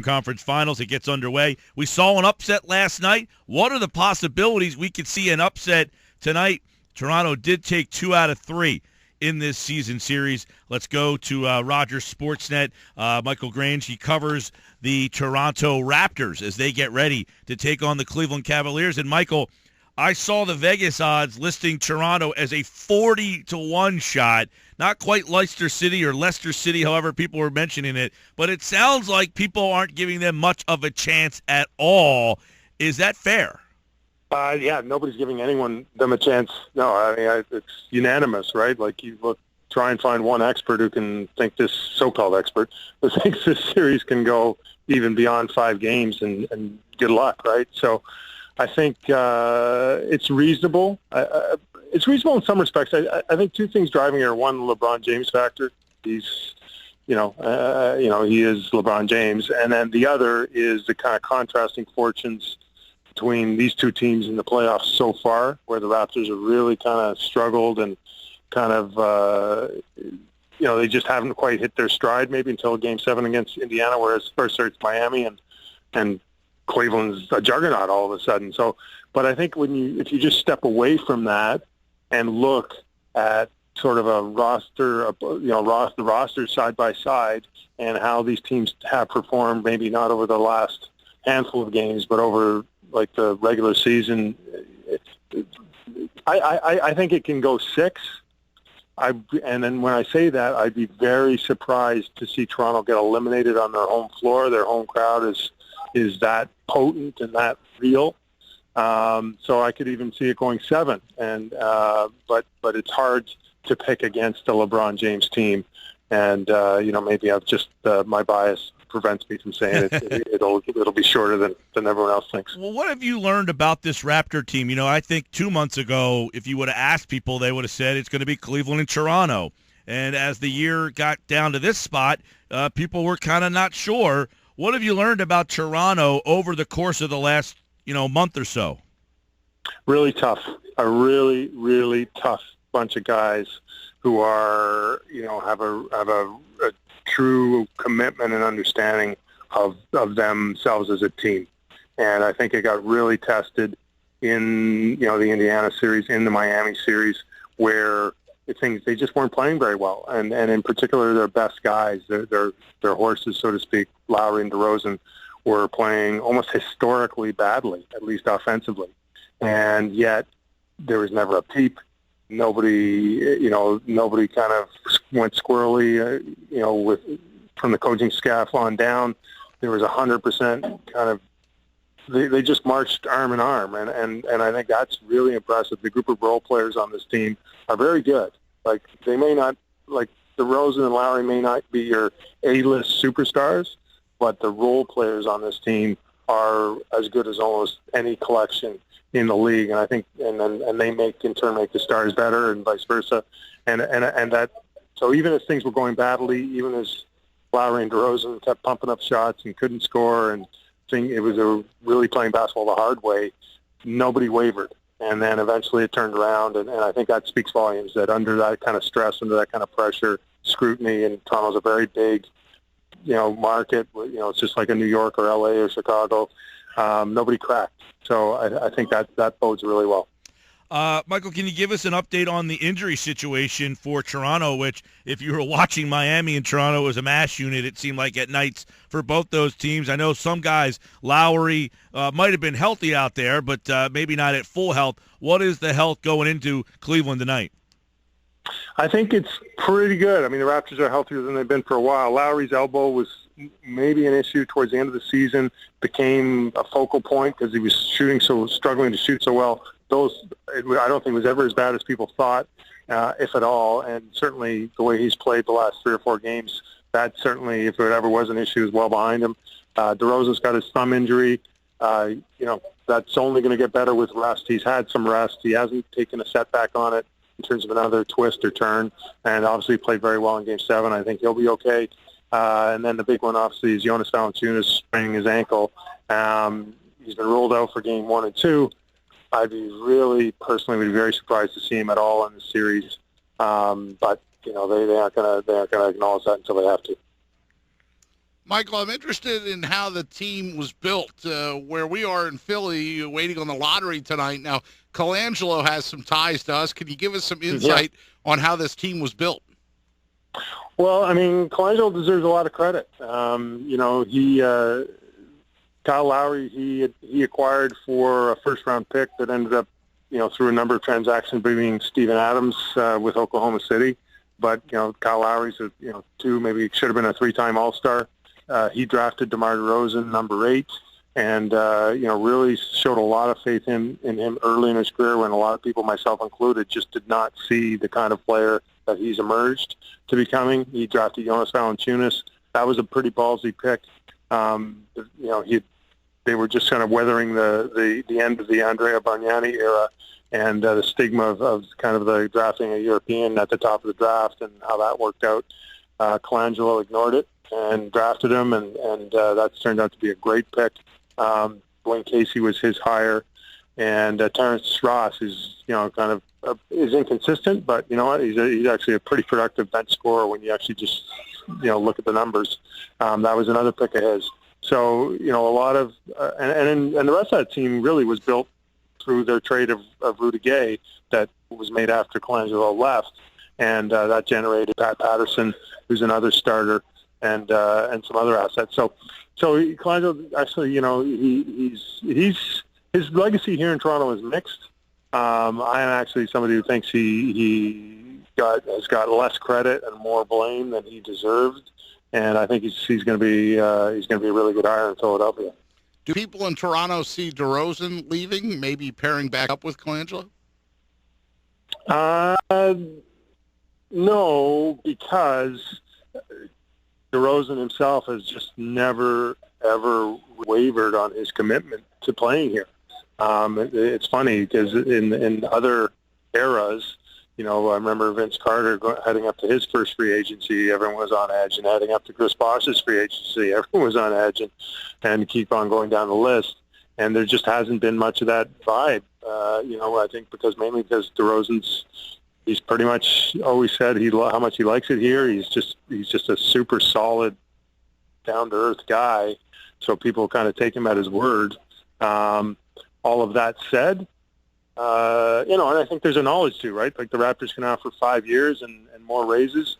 Conference Finals. It gets underway. We saw an upset last night. What are the possibilities we could see an upset tonight? Toronto did take 2 out of 3 in this season series. Let's go to Rogers Sportsnet. Michael Grange, he covers the Toronto Raptors as they get ready to take on the Cleveland Cavaliers. And Michael, I saw the Vegas odds listing Toronto as a 40-1 shot. Not quite Leicester City or Leicester City, however people were mentioning it, but it sounds like people aren't giving them much of a chance at all. Is that fair? Yeah, nobody's giving them a chance. No, I mean, it's unanimous, right? Like, you try and find one expert who can think this, so-called expert, who thinks this series can go even beyond 5 games, and good luck, right? So I think it's reasonable. It's reasonable in some respects. I think 2 things driving it are, one, the LeBron James factor. He's, he is LeBron James, and then the other is the kind of contrasting fortunes between these 2 teams in the playoffs so far, where the Raptors have really kind of struggled and kind of, they just haven't quite hit their stride maybe until Game 7 against Indiana, whereas first it's Miami and Cleveland's a juggernaut all of a sudden. So, but I think if you just step away from that and look at sort of a roster, the roster side by side, and how these teams have performed, maybe not over the last handful of games, but over like the regular season, I think it can go 6. And then when I say that, I'd be very surprised to see Toronto get eliminated on their home floor. Their home crowd is that potent and that real. So I could even see it going 7. And but it's hard to pick against the LeBron James team. And maybe I've just my bias prevents me from saying it'll be shorter than everyone else thinks. Well, what have you learned about this Raptor team? I think 2 months ago, if you would have asked people, they would have said it's going to be Cleveland and Toronto. And as the year got down to this spot, people were kind of not sure. What have you learned about Toronto over the course of the last, month or so? Really tough. A really, really tough bunch of guys who are, have a true commitment and understanding of themselves as a team. And I think it got really tested in, the Indiana series, in the Miami series, where they just weren't playing very well. And in particular, their best guys, their horses, so to speak, Lowry and DeRozan, were playing almost historically badly, at least offensively. And yet there was never a peep. Nobody kind of went squirrely, from the coaching staff on down. There was 100% kind of, they just marched arm in arm. And I think that's really impressive. The group of role players on this team are very good. Like, they may not, like, DeRozan and Lowry may not be your A-list superstars, but the role players on this team are as good as almost any collection in the league, and I think, and they in turn make the stars better, and vice versa, and that. So even as things were going badly, even as Lowry and DeRozan kept pumping up shots and couldn't score, and it was really playing basketball the hard way, nobody wavered, and then eventually it turned around, and I think that speaks volumes. That under that kind of stress, under that kind of pressure, scrutiny, and Toronto's a very big, market. It's just like a New York or LA or Chicago. Nobody cracked. So I think that bodes really well. Michael, can you give us an update on the injury situation for Toronto, which, if you were watching Miami and Toronto, was a mass unit, it seemed like, at nights for both those teams. I know some guys, Lowry, might have been healthy out there, but maybe not at full health. What is the health going into Cleveland tonight? I think it's pretty good. I mean, the Raptors are healthier than they've been for a while. Lowry's elbow was maybe an issue towards the end of the season, became a focal point because he was struggling to shoot so well. I don't think it was ever as bad as people thought, if at all. And certainly the way he's played the last 3 or 4 games, that certainly, if it ever was an issue, is well behind him. DeRozan's got his thumb injury. That's only going to get better with rest. He's had some rest. He hasn't taken a setback on it in terms of another twist or turn, and obviously played very well in Game 7. I think he'll be okay. And then the big one, obviously, is Jonas Valanciunas spraining his ankle. He's been ruled out for Game 1 and 2. I'd be personally would be very surprised to see him at all in the series. But they aren't going to acknowledge that until they have to. Michael, I'm interested in how the team was built. Where we are in Philly, waiting on the lottery tonight. Now, Colangelo has some ties to us. Can you give us some insight on how this team was built? Well, I mean, Colangelo deserves a lot of credit. Kyle Lowry, he acquired for a first-round pick that ended up, through a number of transactions, bringing Steven Adams with Oklahoma City. But, Kyle Lowry's maybe should have been a 3-time All-Star. He drafted DeMar DeRozan, number 8, and, really showed a lot of faith in him early in his career when a lot of people, myself included, just did not see the kind of player that he's emerged to becoming. He drafted Jonas Valanciunas. That was a pretty ballsy pick. They were just kind of weathering the end of the Andrea Bargnani era and the stigma of kind of the drafting a European at the top of the draft and how that worked out. Colangelo ignored it and drafted him, and that's turned out to be a great pick. Dwayne Casey was his hire, and Terrence Ross is is inconsistent, but you know what? He's actually a pretty productive bench scorer when you actually just look at the numbers. That was another pick of his. So a lot of and the rest of that team really was built through their trade of Rudy Gay that was made after Colangelo left, and that generated Pat Patterson, who's another starter, and some other assets. So Colangelo actually, his legacy here in Toronto is mixed. I am actually somebody who thinks he has got less credit and more blame than he deserved, and I think he's going to be a really good hire in Philadelphia. Do people in Toronto see DeRozan leaving, maybe pairing back up with Colangelo? No, because DeRozan himself has just never, ever wavered on his commitment to playing here. It's funny because in other eras, I remember Vince Carter heading up to his first free agency, everyone was on edge, and heading up to Chris Bosh's free agency, everyone was on edge, and keep on going down the list. And there just hasn't been much of that vibe, I think mainly because he's pretty much always said how much he likes it here. He's just a super solid, down-to-earth guy, so people kind of take him at his word. All of that said, and I think there's a knowledge too, right? Like the Raptors can offer 5 years and more raises.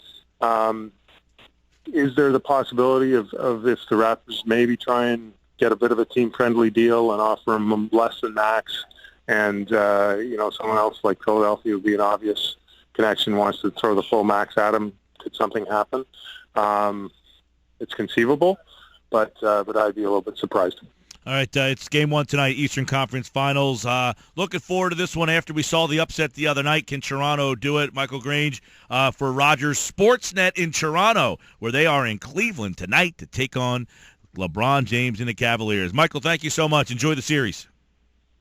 Is there the possibility of if the Raptors maybe try and get a bit of a team-friendly deal and offer him less than max, and someone else like Philadelphia would be an obvious connection, wants to throw the full max at him? Could something happen? It's conceivable, but I'd be a little bit surprised. All right, it's Game 1 tonight, Eastern Conference Finals. Looking forward to this one after we saw the upset the other night. Can Toronto do it? Michael Grange for Rogers Sportsnet in Toronto, where they are in Cleveland tonight to take on LeBron James and the Cavaliers. Michael, thank you so much. Enjoy the series.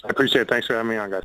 I appreciate it. Thanks for having me on, guys.